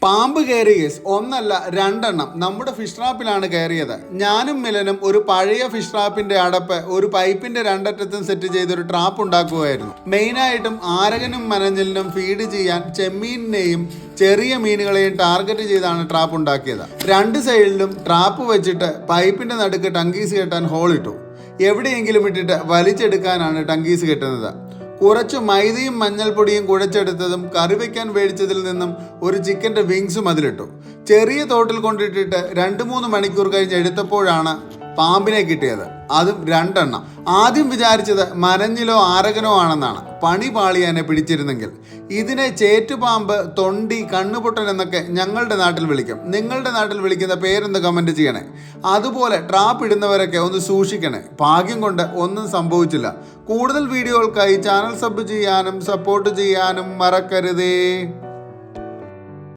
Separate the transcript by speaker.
Speaker 1: പാമ്പ് കയറിയ കേസ് ഒന്നല്ല രണ്ടെണ്ണം നമ്മുടെ ഫിഷ് ട്രാപ്പിലാണ് കയറിയത്. ഞാനും മിലനും ഒരു പഴയ ഫിഷ് ട്രാപ്പിന്റെ അടപ്പ് ഒരു പൈപ്പിന്റെ രണ്ടറ്റത്തും സെറ്റ് ചെയ്തൊരു ട്രാപ്പ് ഉണ്ടാക്കുകയായിരുന്നു. മെയിനായിട്ടും ആരകനും മനഞ്ഞലിനും ഫീഡ് ചെയ്യാൻ ചെമ്മീനിനെയും ചെറിയ മീനുകളെയും ടാർഗറ്റ് ചെയ്താണ് ട്രാപ്പ് ഉണ്ടാക്കിയത്. രണ്ട് സൈഡിലും ട്രാപ്പ് വെച്ചിട്ട് പൈപ്പിന്റെ നടുക്ക് ടങ്കീസ് കെട്ടാൻ ഹോൾ ഇട്ടു. എവിടെയെങ്കിലും ഇട്ടിട്ട് വലിച്ചെടുക്കാനാണ് ടങ്കീസ് കെട്ടുന്നത്. കുറച്ച് മൈദയും മഞ്ഞൾപ്പൊടിയും കുഴച്ചെടുത്തതും കറി വയ്ക്കാൻ മേടിച്ചതിൽ നിന്നും ഒരു ചിക്കൻ്റെ വിങ്സും അതിലിട്ടു. ചെറിയ തോട്ടിൽ കൊണ്ടിട്ടിട്ട് 2-3 മണിക്കൂർ കഴിഞ്ഞ് എടുത്തപ്പോഴാണ് പാമ്പിനെ കിട്ടിയത്. അതും രണ്ടെണ്ണം. ആദ്യം വിചാരിച്ചത് മനഞ്ഞിലോ ആരകനോ ആണെന്നാണ്. പണി പാളിയാനെ പിടിച്ചിരുന്നെങ്കിൽ. ഇതിനെ ചേറ്റുപാമ്പ്, തൊണ്ടി, കണ്ണുപൊട്ടൻ എന്നൊക്കെ ഞങ്ങളുടെ നാട്ടിൽ വിളിക്കും. നിങ്ങളുടെ നാട്ടിൽ വിളിക്കുന്ന പേരെന്ന് കമൻറ്റ് ചെയ്യണേ. അതുപോലെ ട്രാപ്പ് ഇടുന്നവരൊക്കെ ഒന്ന് സൂക്ഷിക്കണേ. ഭാഗ്യം കൊണ്ട് ഒന്നും സംഭവിച്ചില്ല. കൂടുതൽ വീഡിയോകൾക്കായി ചാനൽ സബ് ചെയ്യാനും സപ്പോർട്ട് ചെയ്യാനും മറക്കരുതേ.